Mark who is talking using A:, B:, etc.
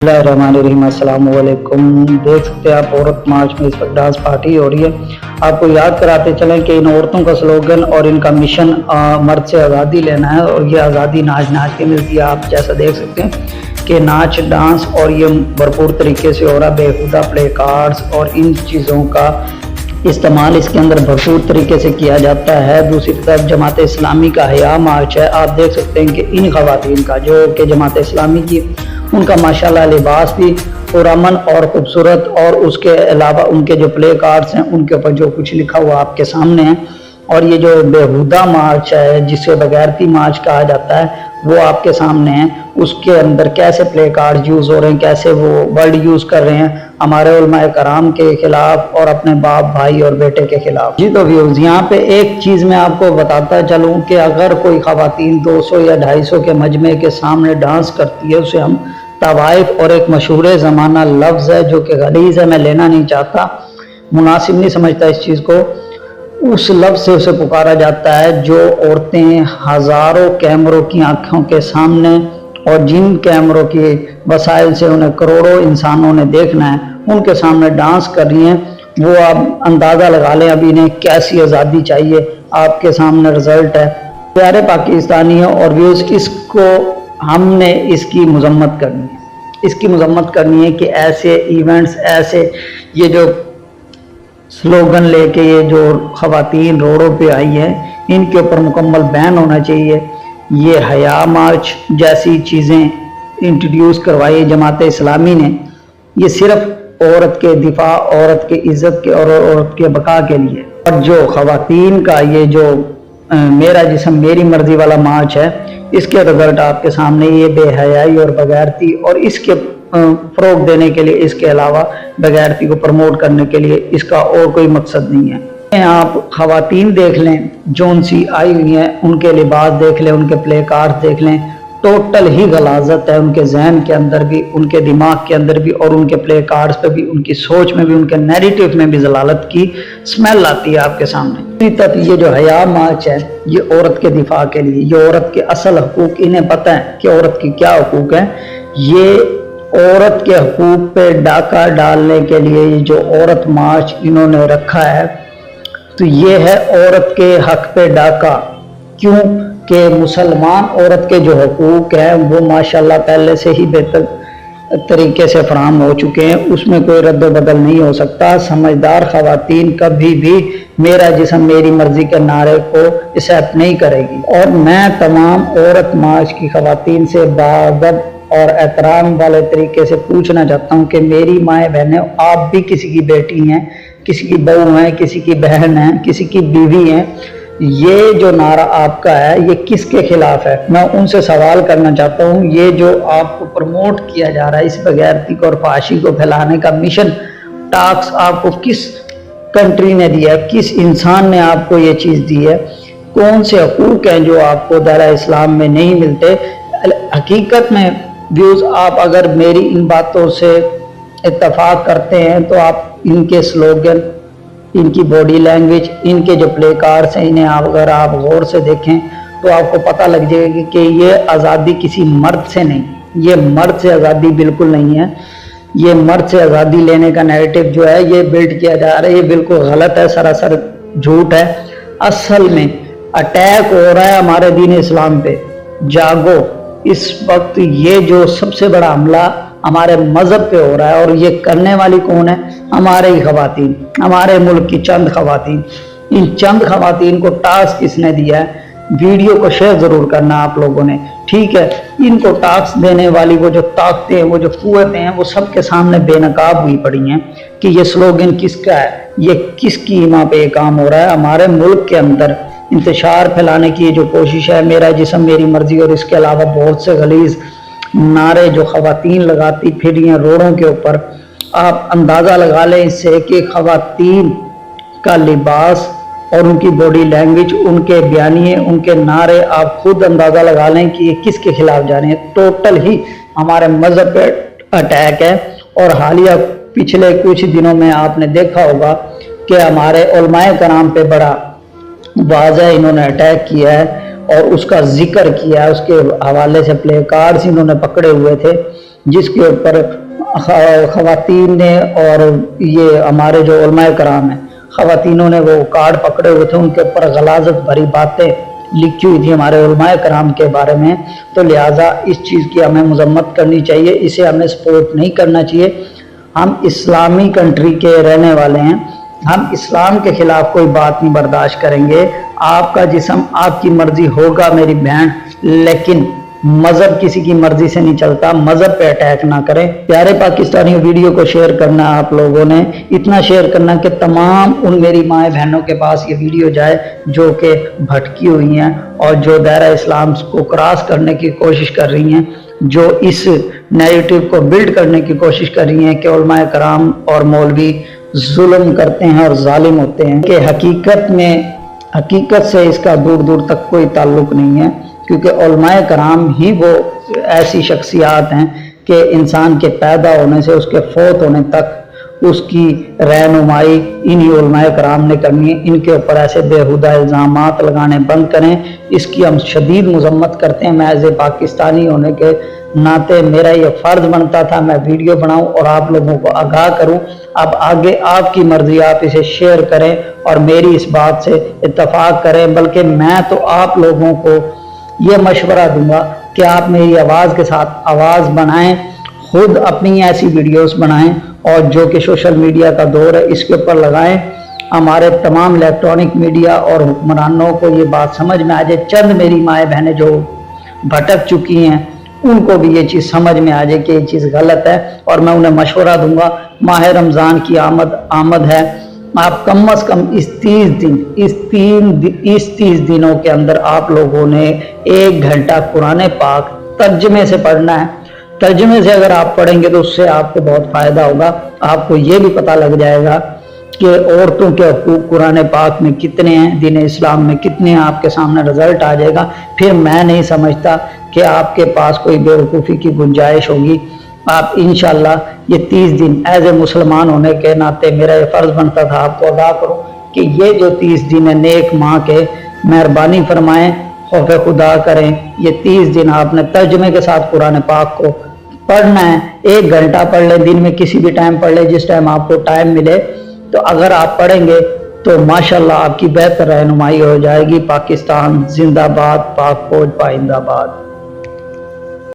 A: बिस्मिल्लाहिर्रहमानिर्रहीम। अस्सलाम वालेकुम। देख सकते हैं आप औरत मार्च में इस वक्त डांस पार्टी हो रही है। आपको याद कराते चलें कि इन औरतों का स्लोगन और इनका मिशन मर्द से आज़ादी लेना है, और ये आज़ादी नाच नाच के मिलती है। आप जैसा देख सकते हैं कि नाच डांस और ये भरपूर तरीके से हो रहा है। बेहुदा प्ले कार्ड्स और इन चीज़ों का इस्तेमाल इसके अंदर भरपूर तरीके से किया जाता है। दूसरी तरफ जमात इस्लामी का हया मार्च है। आप देख सकते हैं कि इन खवातीन का जो कि जमात इस्लामी की, उनका माशाल्लाह लिबास भी पुरअमन और खूबसूरत, और उसके अलावा उनके जो प्ले कार्ड्स हैं उनके ऊपर जो कुछ लिखा हुआ आपके सामने है। और ये जो बेहुदा मार्च है, जिसे बगैरती मार्च कहा जाता है, वो आपके सामने है। उसके अंदर कैसे प्ले कार्ड यूज़ हो रहे हैं, कैसे वो वर्ड यूज़ कर रहे हैं हमारे उलमाए कराम के खिलाफ और अपने बाप भाई और बेटे के खिलाफ। जी तो व्यूज़, यहाँ पे एक चीज़ मैं आपको बताता चलूँ कि अगर कोई खवातीन 200 या 250 के मजमे के सामने डांस करती है, उसे हम तवाइफ, और एक मशहूर ज़माना लफ्ज़ है जो कि गलीज़ है, मैं लेना नहीं चाहता, मुनासिब नहीं समझता इस चीज़ को, उस लफ्ज़ से उसे पुकारा जाता है। जो औरतें हज़ारों कैमरों की आँखों के सामने, और जिन कैमरों के वसाइल से उन्हें करोड़ों इंसानों ने देखना है, उनके सामने डांस कर रही हैं, वो आप अंदाज़ा लगा लें अब इन्हें कैसी आज़ादी चाहिए। आपके सामने रिज़ल्ट है। प्यारे पाकिस्तानी है और व्यूज़, इसको हमने इसकी मजम्मत करनी है। इसकी मजम्मत करनी है कि ऐसे इवेंट्स, ऐसे ये जो स्लोगन लेके ये जो खवातीन रोडों पे आई है, इनके ऊपर मुकम्मल बैन होना चाहिए। ये हया मार्च जैसी चीज़ें इंट्रोड्यूस करवाई जमात इस्लामी ने, ये सिर्फ औरत के दिफा, औरत के इज़्ज़त के और औरत के बका के लिए। और जो खवातीन का ये जो मेरा जिस्म मेरी मर्जी वाला मार्च है, इसके रिजल्ट आपके सामने, ये बेहयाई और बगैरती, और इसके फ़रोग देने के लिए, इसके अलावा बगैरती को प्रमोट करने के लिए इसका और कोई मकसद नहीं है। आप खवातीन देख लें जो उनसी आई हुई हैं, उनके लिबास देख लें, उनके प्ले कार्ड देख लें, टोटल ही गलाजत है उनके जहन के अंदर भी, उनके दिमाग के अंदर भी, और उनके प्ले कार्ड्स पे भी, उनकी सोच में भी, उनके नैरेटिव में भी जलालत की स्मेल आती है आपके सामने। अभी तक ये जो हया मार्च है, ये औरत के दिफा के लिए, ये औरत के असल हकूक, इन्हें पता है कि औरत की क्या हकूक है। ये औरत के हकूक पे डाका डालने के लिए ये जो औरत मार्च इन्होंने रखा है, तो ये है औरत के हक पे डाका। क्यों कि मुसलमान औरत के जो हकूक हैं वो माशाल्लाह पहले से ही बेहतर तरीके से फराहम हो चुके हैं, उसमें कोई रद्द बदल नहीं हो सकता। समझदार खवातीन कभी भी मेरा जिस्म मेरी मर्जी के नारे को एक्सेप्ट नहीं करेगी। और मैं तमाम औरत मार्च की खवातीन से बाअदब और एहतराम वाले तरीके से पूछना चाहता हूँ कि मेरी माएँ बहनें, आप भी किसी की बेटी हैं, किसी की बहू हैं, किसी की बहन है, किसी की बीवी हैं, ये जो नारा आपका है ये किसके खिलाफ है? मैं उनसे सवाल करना चाहता हूँ। ये जो आपको प्रमोट किया जा रहा है, इस बगैरती को और फाशी को फैलाने का मिशन टास्क आपको किस कंट्री ने दिया है, किस इंसान ने आपको ये चीज़ दी है? कौन से हकूक हैं जो आपको दायरा इस्लाम में नहीं मिलते? हकीकत में व्यूज़, आप अगर मेरी इन बातों से इत्तफाक करते हैं तो आप इनके स्लोगन, इनकी बॉडी लैंग्वेज, इनके जो प्ले कार्ड्स हैं, इन्हें अगर आप गौर से देखें तो आपको पता लग जाएगा कि ये आज़ादी किसी मर्द से नहीं, ये मर्द से आज़ादी बिल्कुल नहीं है। ये मर्द से आज़ादी लेने का नैरेटिव जो है ये बिल्ड किया जा रहा है, ये बिल्कुल गलत है, सरासर झूठ है। असल में अटैक हो रहा है हमारे दीन इस्लाम पे। जागो, इस वक्त ये जो सबसे बड़ा हमला हमारे मज़हब पे हो रहा है, और ये करने वाली कौन है? हमारे ही खवातीन, हमारे मुल्क की चंद खवातीन। इन चंद खवातीन को टास्क किसने दिया है? वीडियो को शेयर ज़रूर करना आप लोगों ने, ठीक है? इनको टास्क देने वाली वो जो ताकतें हैं, वो जो कुव्वतें हैं, वो सबके सामने बेनकाब हुई पड़ी हैं कि ये स्लोगन किसका है, ये किसकी इमा पे काम हो रहा है। हमारे मुल्क के अंदर इंतशार फैलाने की ये जो कोशिश है, मेरा जिस्म मेरी मर्जी, और इसके अलावा बहुत से गलीज़ नारे जो खवातीन लगाती फिर रही हैं रोडों के ऊपर, आप अंदाज़ा लगा लें इससे कि खवातीन का लिबास और उनकी बॉडी लैंग्वेज, उनके बयानिए, उनके नारे, आप खुद अंदाज़ा लगा लें कि ये किसके खिलाफ जा रहे हैं। टोटल ही हमारे मज़हब पे अटैक है। और हालिया पिछले कुछ दिनों में आपने देखा होगा कि हमारे उलमाए कराम पे बड़ा वाज़ह इन्होंने अटैक किया है और उसका जिक्र किया है। उसके हवाले से प्ले कार्ड्स इन्होंने पकड़े हुए थे جس کے اوپر خواتین نے اور یہ ہمارے جو علماء کرام ہیں خواتینوں نے وہ کارڈ پکڑے ہوئے تھے، ان کے اوپر غلاظت بھری باتیں لکھی ہوئی تھی ہمارے علماء کرام کے بارے میں، تو لہٰذا اس چیز کی ہمیں مذمت کرنی چاہیے، اسے ہمیں سپورٹ نہیں کرنا چاہیے۔ ہم اسلامی کنٹری کے رہنے والے ہیں، ہم اسلام کے خلاف کوئی بات نہیں برداشت کریں گے۔ آپ کا جسم آپ کی مرضی ہوگا میری بہن، لیکن مذہب کسی کی مرضی سے نہیں چلتا، مذہب پہ اٹیک نہ کریں۔ پیارے پاکستانی، ویڈیو کو شیئر کرنا آپ لوگوں نے، اتنا شیئر کرنا کہ تمام ان میری مائیں بہنوں کے پاس یہ ویڈیو جائے جو کہ بھٹکی ہوئی ہیں اور جو دائرہ اسلام کو کراس کرنے کی کوشش کر رہی ہیں، جو اس نیریٹو کو بلڈ کرنے کی کوشش کر رہی ہیں کہ علماء کرام اور مولوی ظلم کرتے ہیں اور ظالم ہوتے ہیں، کہ حقیقت سے اس کا دور دور تک کوئی تعلق نہیں ہے، کیونکہ علماء کرام ہی وہ ایسی شخصیات ہیں کہ انسان کے پیدا ہونے سے اس کے فوت ہونے تک اس کی رہنمائی انہی علماء کرام نے کرنی ہے۔ ان کے اوپر ایسے بیہودہ الزامات لگانے بند کریں، اس کی ہم شدید مذمت کرتے ہیں۔ میں ایز اے پاکستانی ہونے کے ناطے میرا یہ فرض بنتا تھا میں ویڈیو بناؤں اور آپ لوگوں کو آگاہ کروں۔ اب آگے آپ کی مرضی، آپ اسے شیئر کریں اور میری اس بات سے اتفاق کریں، بلکہ میں تو آپ لوگوں کو یہ مشورہ دوں گا کہ آپ میری آواز کے ساتھ آواز بنائیں، خود اپنی ایسی ویڈیوز بنائیں اور جو کہ سوشل میڈیا کا دور ہے اس کے اوپر لگائیں۔ ہمارے تمام الیکٹرانک میڈیا اور حکمرانوں کو یہ بات سمجھ میں آ جائے، چند میری مائیں بہنیں جو بھٹک چکی ہیں ان کو بھی یہ چیز سمجھ میں آ جائے کہ یہ چیز غلط ہے، اور میں انہیں مشورہ دوں گا۔ ماہ رمضان کی آمد ہے، آپ کم از کم اس 30 دنوں کے اندر آپ لوگوں نے 1 گھنٹہ قرآن پاک ترجمے سے پڑھنا ہے۔ ترجمے سے اگر آپ پڑھیں گے تو اس سے آپ کو بہت فائدہ ہوگا، آپ کو یہ بھی پتہ لگ جائے گا کہ عورتوں کے حقوق قرآن پاک میں کتنے ہیں، دین اسلام میں کتنے ہیں، آپ کے سامنے رزلٹ آ جائے گا۔ پھر میں نہیں سمجھتا کہ آپ کے پاس کوئی بیوقوفی کی گنجائش ہوگی۔ آپ انشاءاللہ یہ 30 دن ایز اے مسلمان ہونے کے ناطے میرا یہ فرض بنتا تھا آپ کو آگاہ کروں کہ یہ جو 30 دن ہے نیک ماہ کے، مہربانی فرمائیں، خوف خدا کریں، یہ 30 دن آپ نے ترجمے کے ساتھ قرآن پاک کو پڑھنا ہے۔ 1 گھنٹہ پڑھ لیں، دن میں کسی بھی ٹائم پڑھ لیں، جس ٹائم آپ کو ٹائم ملے، تو اگر آپ پڑھیں گے تو ماشاءاللہ آپ کی بہتر رہنمائی ہو جائے گی۔ پاکستان زندہ باد، پاک فوج پائندہ باد۔